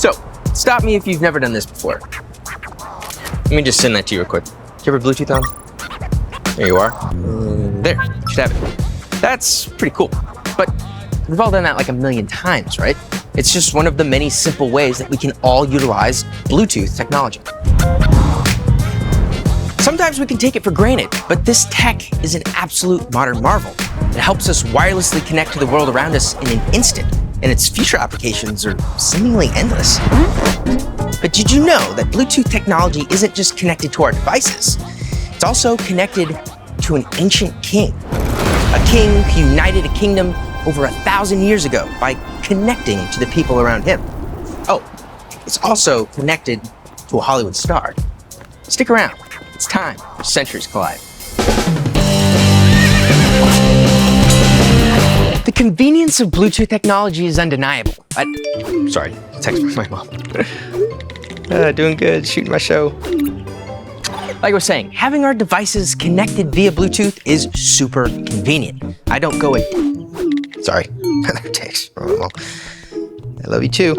So, stop me if you've never done this before. Let me just send that to you real quick. Do you have a Bluetooth on? There you are. There, you should have it. That's pretty cool. But we've all done that like a million times, right? It's just one of the many simple ways that we can all utilize Bluetooth technology. Sometimes we can take it for granted, but this tech is an absolute modern marvel. It helps us wirelessly connect to the world around us in an instant, and its future applications are seemingly endless. But did you know that Bluetooth technology isn't just connected to our devices? It's also connected to an ancient king. A king who united a kingdom over 1,000 years ago by connecting to the people around him. Oh, it's also connected to a Hollywood star. Stick around. It's time for Centuries Collide. The convenience of Bluetooth technology is undeniable. Sorry, text from my mom. Doing good, shooting my show. Like I was saying, having our devices connected via Bluetooth is super convenient. I don't go in. Sorry, another text. Well, I love you too.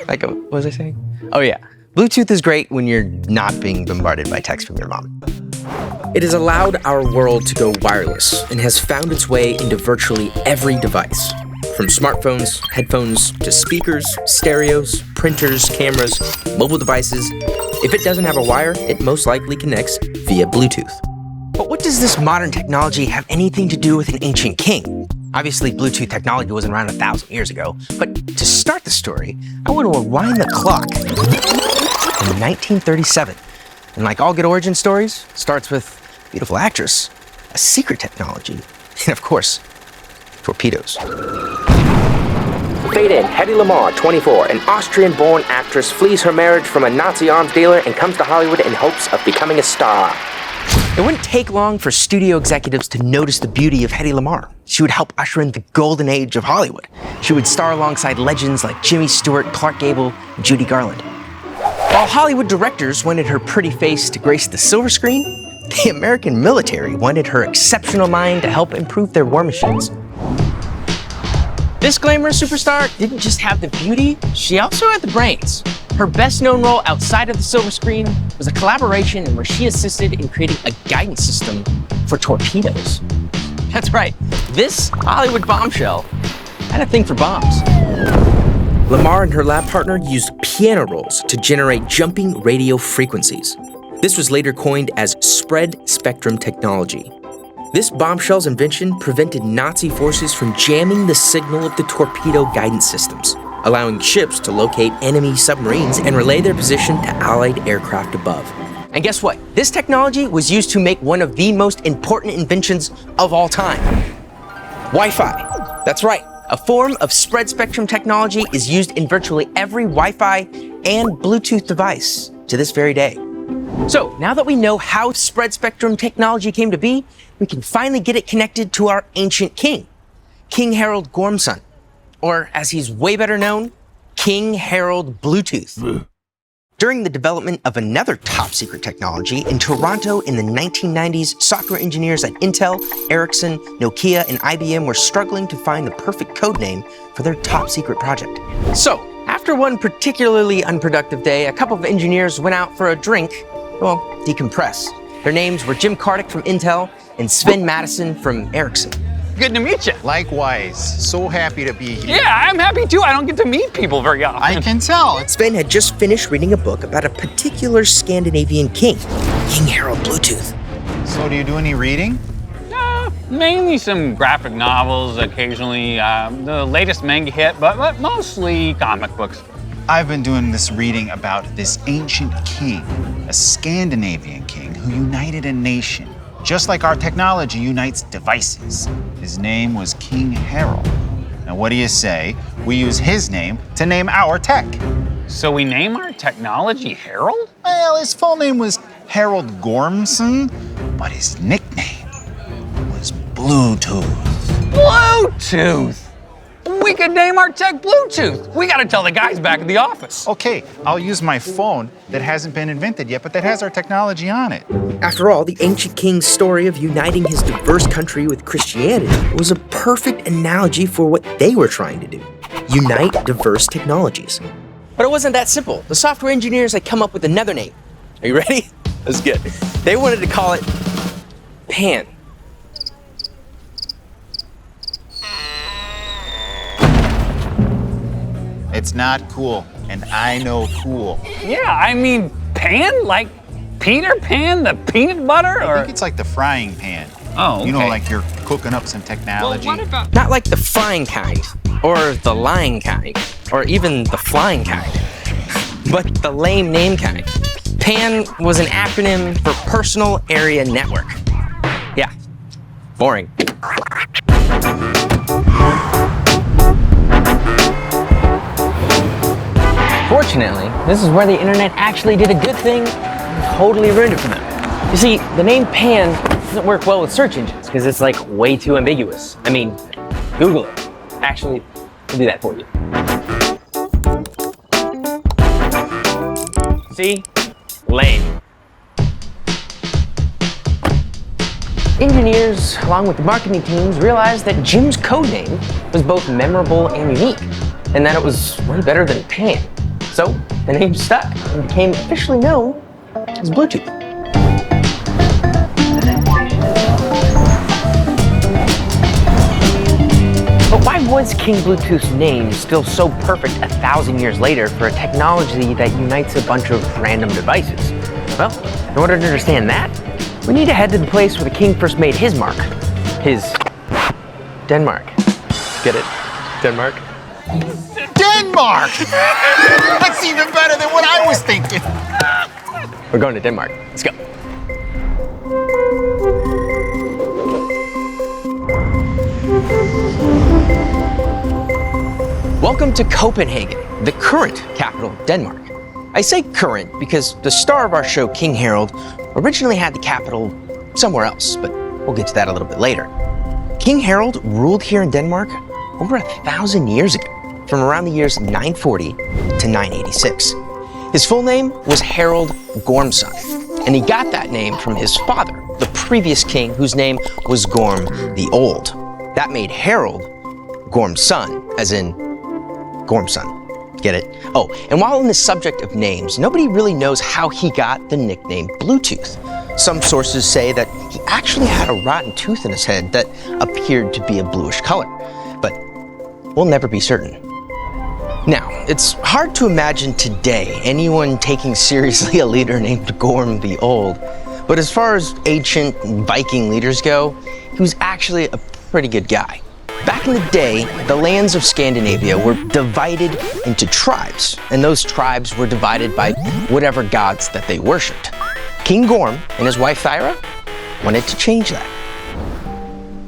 What was I saying? Oh yeah. Bluetooth is great when you're not being bombarded by texts from your mom. It has allowed our world to go wireless and has found its way into virtually every device. From smartphones, headphones, to speakers, stereos, printers, cameras, mobile devices. If it doesn't have a wire, it most likely connects via Bluetooth. But what does this modern technology have anything to do with an ancient king? Obviously, Bluetooth technology wasn't around 1,000 years ago, but to start the story, I want to rewind the clock in 1937. And like all good origin stories, it starts with a beautiful actress, a secret technology, and of course, torpedoes. Fade in, Hedy Lamarr, 24, an Austrian-born actress, flees her marriage from a Nazi arms dealer and comes to Hollywood in hopes of becoming a star. It wouldn't take long for studio executives to notice the beauty of Hedy Lamarr. She would help usher in the golden age of Hollywood. She would star alongside legends like Jimmy Stewart, Clark Gable, and Judy Garland. While Hollywood directors wanted her pretty face to grace the silver screen, the American military wanted her exceptional mind to help improve their war machines. This glamorous superstar didn't just have the beauty, she also had the brains. Her best-known role outside of the silver screen was a collaboration where she assisted in creating a guidance system for torpedoes. That's right, this Hollywood bombshell had a thing for bombs. Lamarr and her lab partner used piano rolls to generate jumping radio frequencies. This was later coined as spread spectrum technology. This bombshell's invention prevented Nazi forces from jamming the signal of the torpedo guidance systems, allowing ships to locate enemy submarines and relay their position to Allied aircraft above. And guess what? This technology was used to make one of the most important inventions of all time. Wi-Fi. That's right. A form of spread spectrum technology is used in virtually every Wi-Fi and Bluetooth device to this very day. So now that we know how spread spectrum technology came to be, we can finally get it connected to our ancient king, King Harald Gormson, or as he's way better known, King Harald Bluetooth. During the development of another top secret technology in Toronto in the 1990s, software engineers at Intel, Ericsson, Nokia, and IBM were struggling to find the perfect code name for their top secret project. So, after one particularly unproductive day, a couple of engineers went out for a drink, well, decompress. Their names were Jim Kartik from Intel and Sven Madison from Ericsson. Good to meet you. Likewise. So happy to be here. Yeah, I'm happy too. I don't get to meet people very often. I can tell. Sven had just finished reading a book about a particular Scandinavian king, King Harald Bluetooth. So do you do any reading? Mainly some graphic novels, occasionally the latest manga hit, but mostly comic books. I've been doing this reading about this ancient king, a Scandinavian king who united a nation. Just like our technology unites devices. His name was King Harald. Now what do you say we use his name to name our tech? So we name our technology Harold? Well, his full name was Harald Gormson, but his nickname was Bluetooth. Bluetooth! We could name our tech Bluetooth. We gotta tell the guys back at the office. Okay, I'll use my phone that hasn't been invented yet, but that has our technology on it. After all, the ancient king's story of uniting his diverse country with Christianity was a perfect analogy for what they were trying to do: unite diverse technologies. But it wasn't that simple. The software engineers had come up with another name. Are you ready? That's good. They wanted to call it Pan. It's not cool, and I know cool. Yeah, I mean, pan? Like Peter Pan, the peanut butter? I Or think it's like the frying pan. Oh, You know, okay. like you're cooking up some well, technology. what about Not like the frying kind, or the lying kind, or even the flying kind, but the lame name kind. PAN was an acronym for Personal Area Network. Yeah, boring. Fortunately, this is where the internet actually did a good thing and totally ruined it for them. You see, the name PAN doesn't work well with search engines because it's like way too ambiguous. I mean, Google it. Actually, I'll do that for you. See? Lame. Engineers, along with the marketing teams, realized that Jim's code name was both memorable and unique, and that it was way better than PAN. So the name stuck and became officially known as Bluetooth. But why was King Bluetooth's name still so perfect 1,000 years later for a technology that unites a bunch of random devices? Well, in order to understand that, we need to head to the place where the king first made his mark. His Denmark. Get it? Denmark? Denmark! That's even better than what I was thinking. We're going to Denmark. Let's go. Welcome to Copenhagen, the current capital of Denmark. I say current because the star of our show, King Harald, originally had the capital somewhere else, but we'll get to that a little bit later. King Harald ruled here in Denmark over 1,000 years ago, from around the years 940 to 986. His full name was Harald Gormson, and he got that name from his father, the previous king, whose name was Gorm the Old. That made Harald Gorm's son, as in Gormson. Get it? Oh, and while on the subject of names, nobody really knows how he got the nickname Bluetooth. Some sources say that he actually had a rotten tooth in his head that appeared to be a bluish color, but we'll never be certain. Now, it's hard to imagine today anyone taking seriously a leader named Gorm the Old, but as far as ancient Viking leaders go, he was actually a pretty good guy. Back in the day, the lands of Scandinavia were divided into tribes, and those tribes were divided by whatever gods that they worshipped. King Gorm and his wife Thyra wanted to change that.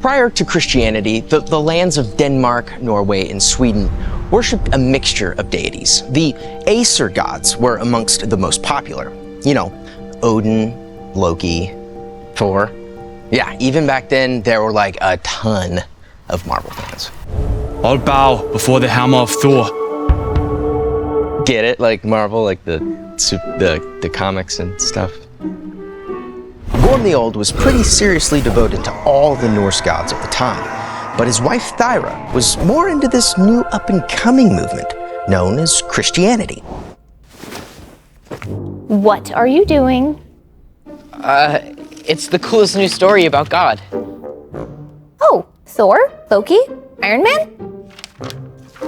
Prior to Christianity, the lands of Denmark, Norway, and Sweden worshipped a mixture of deities. The Aesir gods were amongst the most popular. You know, Odin, Loki, Thor. Yeah, even back then, there were like a ton of Marvel fans. I'll bow before the hammer of Thor. Get it? Like Marvel, like the comics and stuff. Gorm the Old was pretty seriously devoted to all the Norse gods of the time, but his wife Thyra was more into this new up-and-coming movement known as Christianity. What are you doing? It's the coolest new story about God. Oh, Thor? Loki? Iron Man?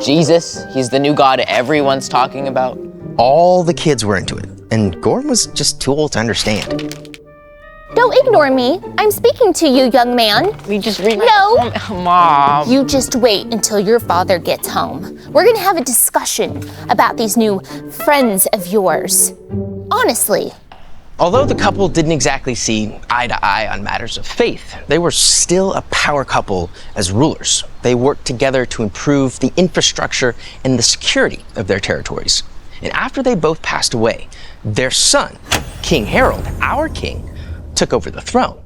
Jesus, he's the new God everyone's talking about. All the kids were into it, and Gorm was just too old to understand. Don't ignore me. I'm speaking to you, young man. We just read No. Mom. You just wait until your father gets home. We're gonna have a discussion about these new friends of yours. Honestly. Although the couple didn't exactly see eye to eye on matters of faith, they were still a power couple as rulers. They worked together to improve the infrastructure and the security of their territories. And after they both passed away, their son, King Harald, our king, took over the throne.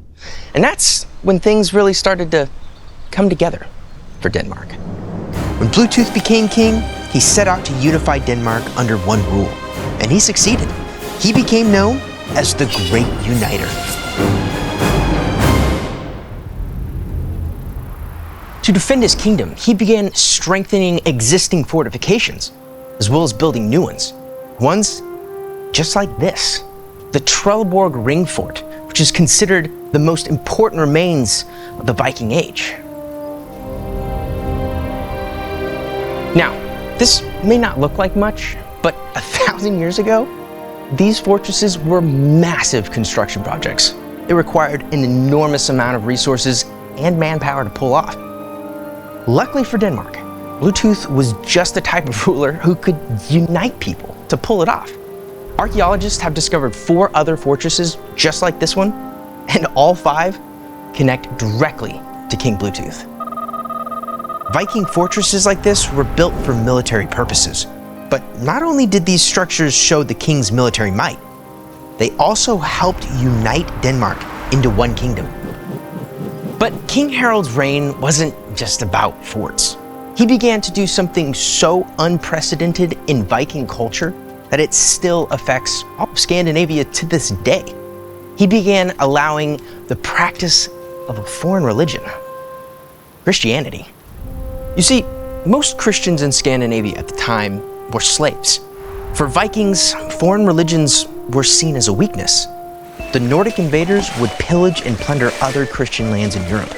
And that's when things really started to come together for Denmark. When Bluetooth became king, he set out to unify Denmark under one rule, and he succeeded. He became known as the Great Uniter. To defend his kingdom, he began strengthening existing fortifications, as well as building new ones. Ones just like this, the Trelleborg Ring Fort, which is considered the most important remains of the Viking Age. Now, this may not look like much, but 1,000 years ago, these fortresses were massive construction projects. It required an enormous amount of resources and manpower to pull off. Luckily for Denmark, Bluetooth was just the type of ruler who could unite people to pull it off. Archaeologists have discovered 4 other fortresses just like this one, and all 5 connect directly to King Bluetooth. Viking fortresses like this were built for military purposes, but not only did these structures show the king's military might, they also helped unite Denmark into one kingdom. But King Harald's reign wasn't just about forts. He began to do something so unprecedented in Viking culture that it still affects all of Scandinavia to this day. He began allowing the practice of a foreign religion, Christianity. You see, most Christians in Scandinavia at the time were slaves. For Vikings, foreign religions were seen as a weakness. The Nordic invaders would pillage and plunder other Christian lands in Europe.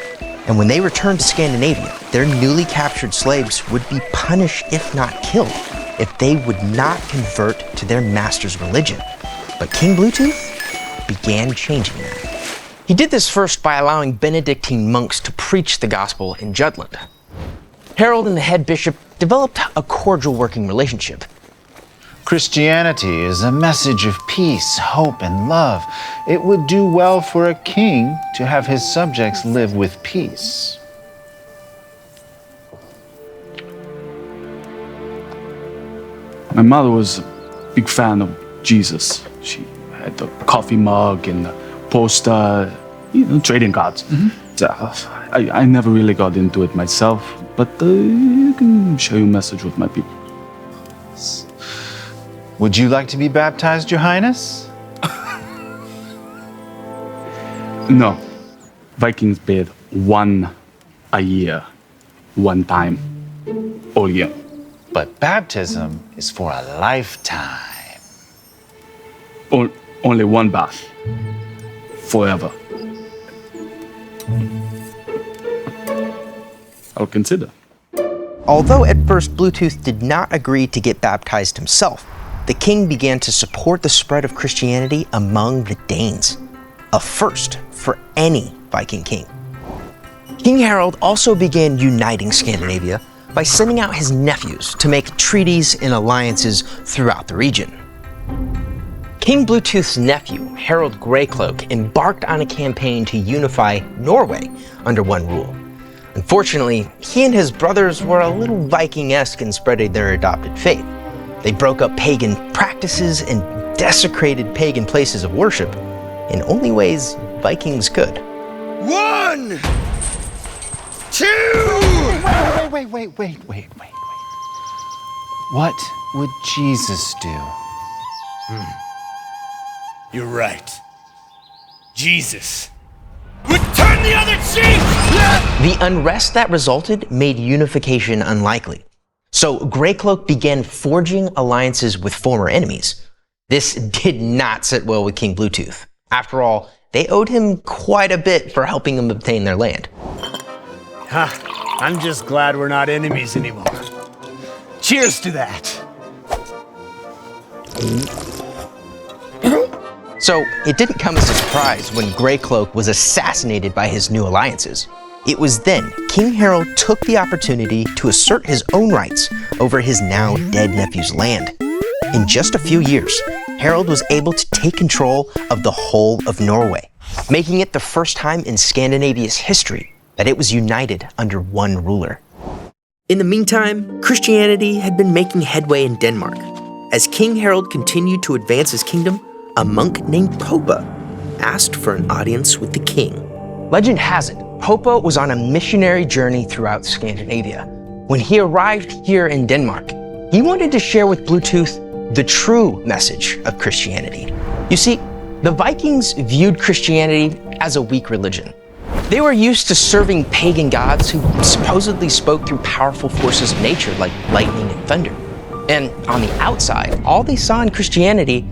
And when they returned to Scandinavia, their newly captured slaves would be punished, if not killed, if they would not convert to their master's religion. But King Bluetooth began changing that. He did this first by allowing Benedictine monks to preach the gospel in Jutland. Harald and the head bishop developed a cordial working relationship. Christianity is a message of peace, hope, and love. It would do well for a king to have his subjects live with peace. My mother was a big fan of Jesus. She had the coffee mug and the poster, trading cards. So, I never really got into it myself, but I can share your message with my people. Would you like to be baptized, Your Highness? No. Vikings bathe 1 a year, 1 time, all year. But baptism is for a lifetime. Only 1 bath, forever. I'll consider. Although at first Bluetooth did not agree to get baptized himself, the king began to support the spread of Christianity among the Danes, a first for any Viking king. King Harald also began uniting Scandinavia by sending out his nephews to make treaties and alliances throughout the region. King Bluetooth's nephew, Harald Greycloak, embarked on a campaign to unify Norway under one rule. Unfortunately, he and his brothers were a little Viking-esque in spreading their adopted faith. They broke up pagan practices and desecrated pagan places of worship in only ways Vikings could. 1, 2! Wait. What would Jesus do? You're right. Jesus would turn the other cheek! The unrest that resulted made unification unlikely. So Greycloak began forging alliances with former enemies. This did not sit well with King Bluetooth. After all, they owed him quite a bit for helping them obtain their land. I'm just glad we're not enemies anymore. Cheers to that. So it didn't come as a surprise when Greycloak was assassinated by his new alliances. It was then King Harald took the opportunity to assert his own rights over his now dead nephew's land. In just a few years, Harald was able to take control of the whole of Norway, making it the first time in Scandinavia's history that it was united under one ruler. In the meantime, Christianity had been making headway in Denmark. As King Harald continued to advance his kingdom, a monk named Popa asked for an audience with the king. Legend has it, Popa was on a missionary journey throughout Scandinavia. When he arrived here in Denmark, he wanted to share with Bluetooth the true message of Christianity. You see, the Vikings viewed Christianity as a weak religion. They were used to serving pagan gods who supposedly spoke through powerful forces of nature like lightning and thunder. And on the outside, all they saw in Christianity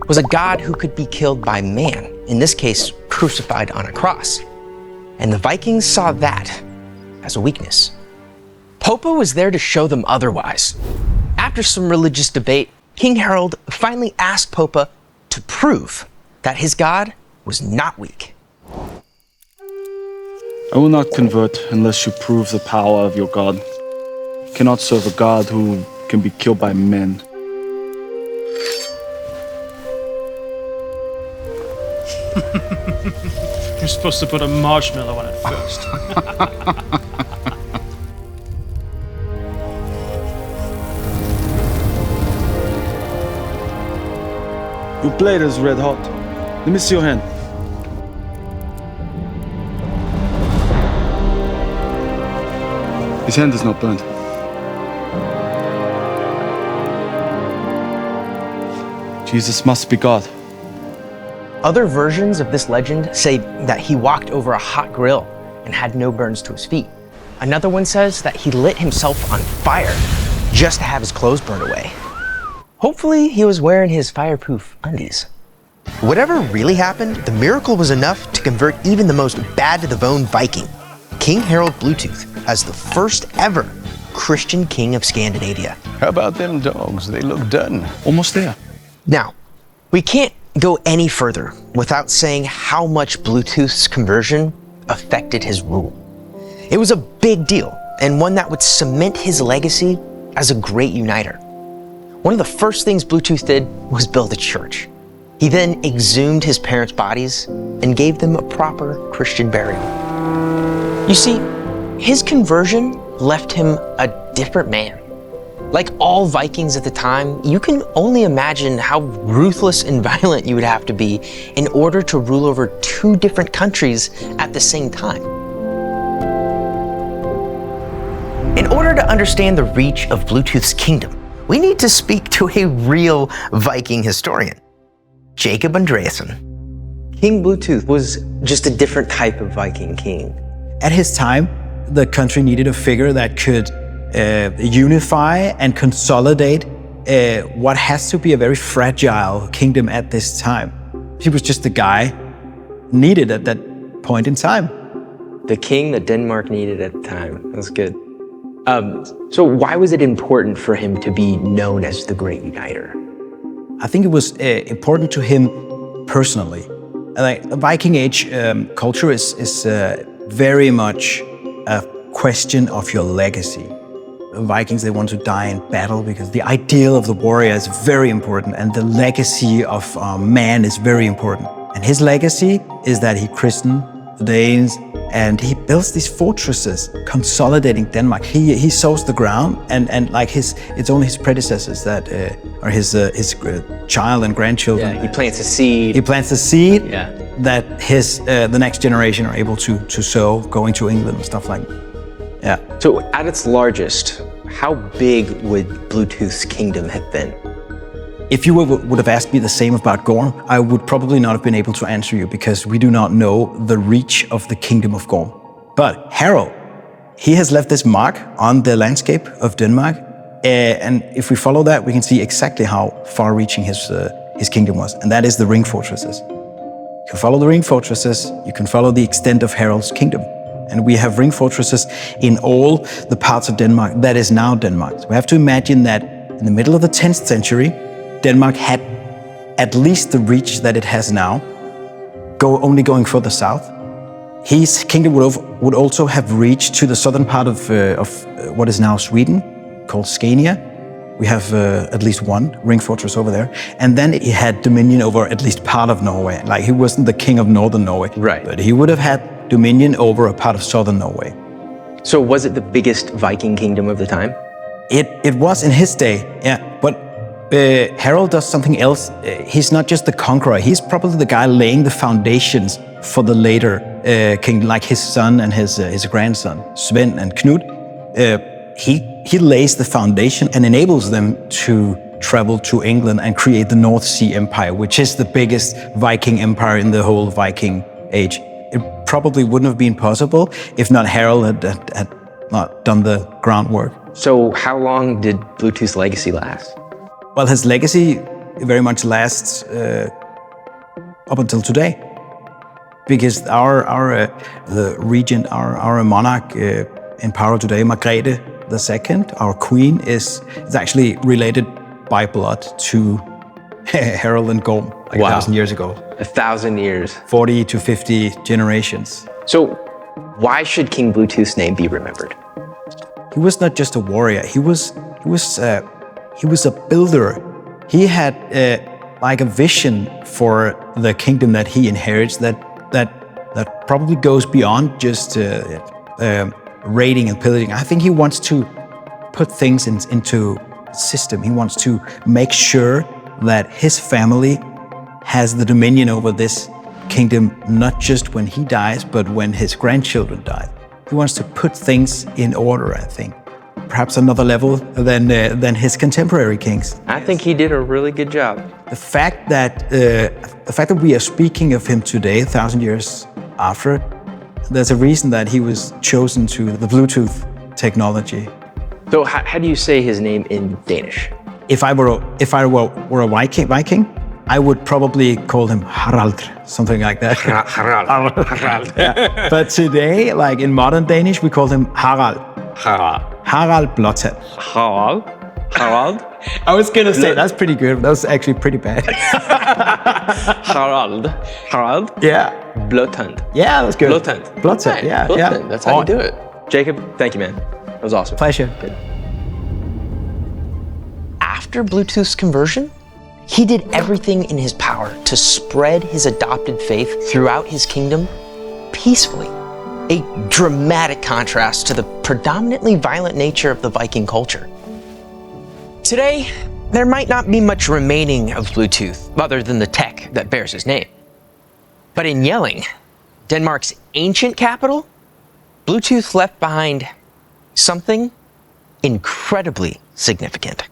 was a God who could be killed by man, in this case, crucified on a cross. And the Vikings saw that as a weakness. Popa was there to show them otherwise. After some religious debate, King Harald finally asked Popa to prove that his God was not weak. I will not convert unless you prove the power of your God. You cannot serve a God who can be killed by men. You're supposed to put a marshmallow on it first. Your blade is red hot. Let me see your hand. His hand is not burnt. Jesus must be God. Other versions of this legend say that he walked over a hot grill and had no burns to his feet. Another one says that he lit himself on fire just to have his clothes burned away. Hopefully, he was wearing his fireproof undies. Whatever really happened, the miracle was enough to convert even the most bad-to-the-bone Viking, King Harald Bluetooth, as the first ever Christian king of Scandinavia. How about them dogs? They look done. Almost there. Now, we can't go any further without saying how much Bluetooth's conversion affected his rule. It was a big deal, and one that would cement his legacy as a great uniter. One of the first things Bluetooth did was build a church. He then exhumed his parents' bodies and gave them a proper Christian burial. You see, his conversion left him a different man. Like all Vikings at the time, you can only imagine how ruthless and violent you would have to be in order to rule over two different countries at the same time. In order to understand the reach of Bluetooth's kingdom, we need to speak to a real Viking historian, Jacob Andreasen. King Bluetooth was just a different type of Viking king. At his time, the country needed a figure that could unify and consolidate what has to be a very fragile kingdom at this time. He was just the guy needed at that point in time. The king that Denmark needed at the time. That's good. So why was it important for him to be known as the Great Uniter? I think it was important to him personally. Like the Viking Age culture is very much a question of your legacy. Vikings, they want to die in battle because the ideal of the warrior is very important and the legacy of man is very important. And his legacy is that he christened the Danes and he builds these fortresses consolidating Denmark. He sows the ground and like it's only his predecessors that are his child and grandchildren. Yeah, he plants a seed. He plants a seed Yeah. that the next generation are able to sow, going to England and stuff like that. Yeah. So at its largest, how big would Bluetooth's kingdom have been? If you would have asked me the same about Gorm, I would probably not have been able to answer you because we do not know the reach of the kingdom of Gorm. But Harald, he has left this mark on the landscape of Denmark. And if we follow that, we can see exactly how far-reaching his kingdom was. And that is the ring fortresses. You can follow the ring fortresses, you can follow the extent of Harald's kingdom. And we have ring fortresses in all the parts of Denmark that is now Denmark. So we have to imagine that in the middle of the 10th century, Denmark had at least the reach that it has now, only going further south. His kingdom would also have reached to the southern part of what is now Sweden, called Scandinavia. We have at least one ring fortress over there. And then he had dominion over at least part of Norway. Like he wasn't the king of northern Norway, Right. but he would have had dominion over a part of southern Norway. So was it the biggest Viking kingdom of the time? It was in his day, yeah. But Harald does something else. He's not just the conqueror. He's probably the guy laying the foundations for the later king, like his son and his grandson, Sven and Knud. He lays the foundation and enables them to travel to England and create the North Sea Empire, which is the biggest Viking empire in the whole Viking Age. It probably wouldn't have been possible if not Harald had not done the groundwork. So how long did Bluetooth's legacy last? Well, his legacy very much lasts up until today, because our the regent, our monarch in power today, Margrethe II, our queen, is actually related by blood to Harald and Gorm, like Wow. 1,000 years ago. 1,000 years. 40 to 50 generations. So why should King Bluetooth's name be remembered? He was not just a warrior. He was a builder. He had like a vision for the kingdom that he inherits that probably goes beyond just raiding and pillaging. I think he wants to put things into system. He wants to make sure that his family has the dominion over this kingdom, not just when he dies, but when his grandchildren die. He wants to put things in order, I think. Perhaps another level than his contemporary kings. I think he did a really good job. The fact that we are speaking of him today, 1,000 years after, there's a reason that he was chosen to the Bluetooth technology. So how do you say his name in Danish? If I were a Viking, I would probably call him Harald, something like that. Harald. Yeah. But today, like in modern Danish, we call him Harald. Harald Bluetooth. Harald? I was gonna say that's pretty good. That was actually pretty bad. Harald? Yeah. Bluetooth. Yeah, that's good. Bluetooth. Right, Yeah, Bluetooth. yeah. That's how you do it. Jacob, thank you, man. That was awesome. Pleasure. Good. After Bluetooth's conversion, he did everything in his power to spread his adopted faith throughout his kingdom peacefully. A dramatic contrast to the predominantly violent nature of the Viking culture. Today, there might not be much remaining of Bluetooth other than the tech that bears his name. But in Jelling, Denmark's ancient capital, Bluetooth left behind something incredibly significant.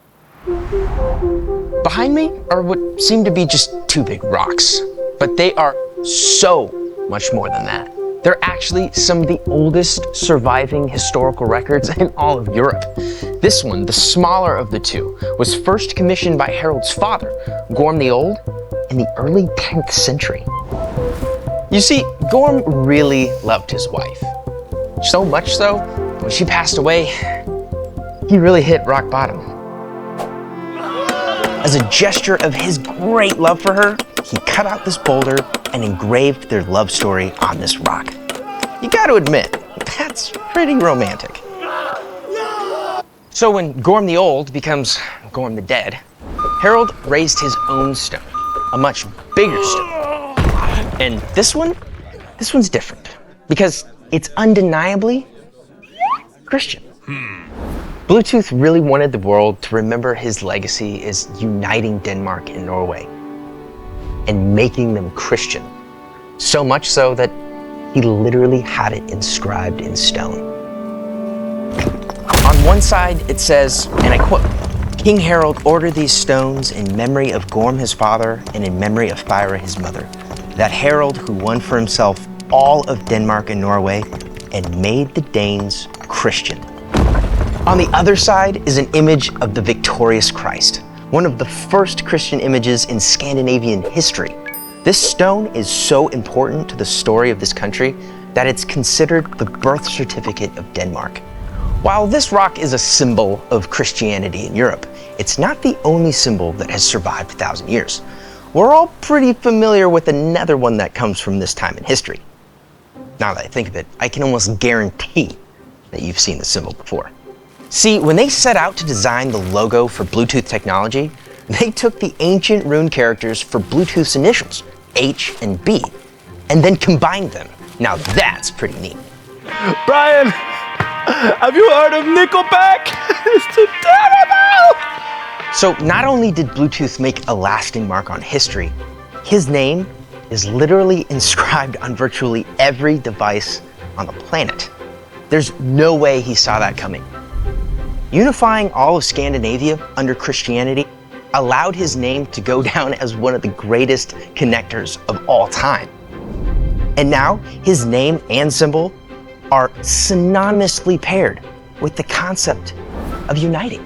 Behind me are what seem to be just two big rocks, but they are so much more than that. They're actually some of the oldest surviving historical records in all of Europe. This one, the smaller of the two, was first commissioned by Harald's father, Gorm the Old, in the early 10th century. You see, Gorm really loved his wife. So much so, when she passed away, he really hit rock bottom. As a gesture of his great love for her, he cut out this boulder and engraved their love story on this rock. You gotta admit, that's pretty romantic. So when Gorm the Old becomes Gorm the Dead, Harald raised his own stone, a much bigger stone. And this one's different, because it's undeniably Christian. Bluetooth really wanted the world to remember his legacy as uniting Denmark and Norway and making them Christian. So much so that he literally had it inscribed in stone. On one side it says, and I quote, "King Harald ordered these stones in memory of Gorm his father and in memory of Thyra his mother, that Harald who won for himself all of Denmark and Norway and made the Danes Christian." On the other side is an image of the victorious Christ, one of the first Christian images in Scandinavian history. This stone is so important to the story of this country that it's considered the birth certificate of Denmark. While this rock is a symbol of Christianity in Europe, it's not the only symbol that has survived 1,000 years. We're all pretty familiar with another one that comes from this time in history. Now that I think of it, I can almost guarantee that you've seen the symbol before. See, when they set out to design the logo for Bluetooth technology, they took the ancient rune characters for Bluetooth's initials, H and B, and then combined them. Now that's pretty neat. Brian, have you heard of Nickelback? It's too terrible! So not only did Bluetooth make a lasting mark on history, his name is literally inscribed on virtually every device on the planet. There's no way he saw that coming. Unifying all of Scandinavia under Christianity allowed his name to go down as one of the greatest connectors of all time. And now his name and symbol are synonymously paired with the concept of uniting.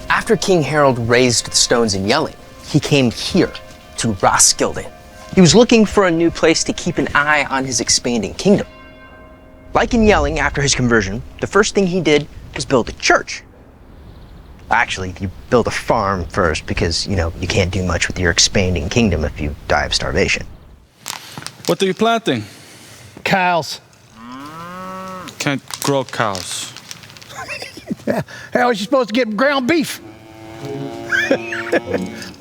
After King Harald raised the stones in Jelling, he came here to Roskilde. He was looking for a new place to keep an eye on his expanding kingdom. Like in Jelling, after his conversion, the first thing he did was build a church. Actually, you build a farm first because, you can't do much with your expanding kingdom if you die of starvation. What are you planting? Cows. Can't grow cows. How is you supposed to get ground beef?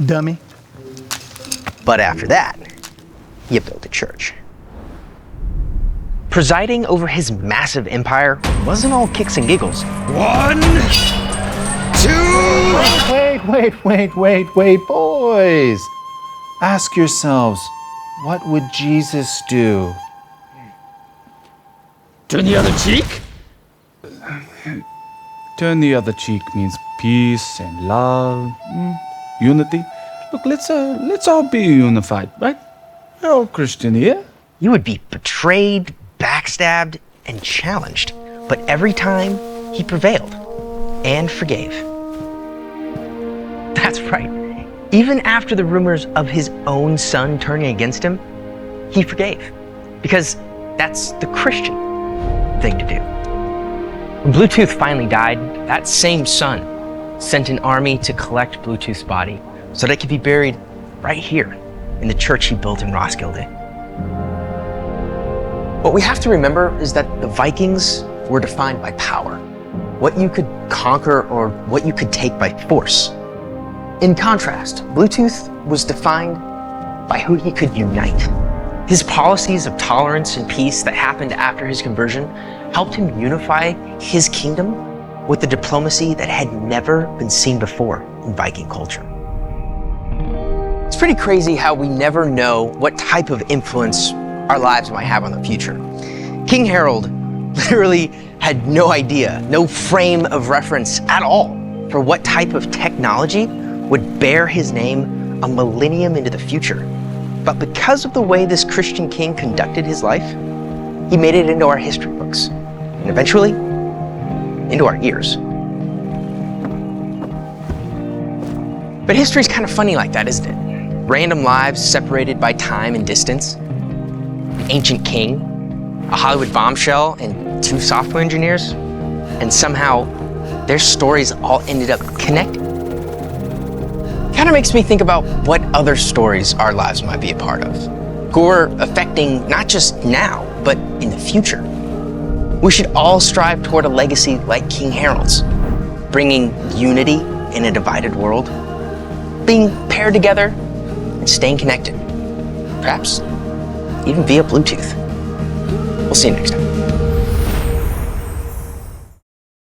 Dummy. But after that, you built a church. Presiding over his massive empire wasn't all kicks and giggles. 1, 2. Wait, boys. Ask yourselves, what would Jesus do? Turn the other cheek? Turn the other cheek means peace and love, unity. Look, let's all be unified, right? We're all Christian here. You would be betrayed, backstabbed, and challenged. But every time, he prevailed and forgave. That's right. Even after the rumors of his own son turning against him, he forgave. Because that's the Christian thing to do. When Bluetooth finally died, that same son sent an army to collect Bluetooth's body so that it could be buried right here in the church he built in Roskilde. What we have to remember is that the Vikings were defined by power, what you could conquer or what you could take by force. In contrast, Bluetooth was defined by who he could unite. His policies of tolerance and peace that happened after his conversion helped him unify his kingdom with the diplomacy that had never been seen before in Viking culture. It's pretty crazy how we never know what type of influence our lives might have on the future. King Harald literally had no idea, no frame of reference at all for what type of technology would bear his name a millennium into the future. But because of the way this Christian king conducted his life, he made it into our history books, and eventually, into our ears. But history's kind of funny like that, isn't it? Random lives separated by time and distance. An ancient king, a Hollywood bombshell, and 2 software engineers, and somehow their stories all ended up connected. Kind of makes me think about what other stories our lives might be a part of, who are affecting not just now, but in the future. We should all strive toward a legacy like King Harald's, bringing unity in a divided world, being paired together and staying connected, perhaps even via Bluetooth. We'll see you next time.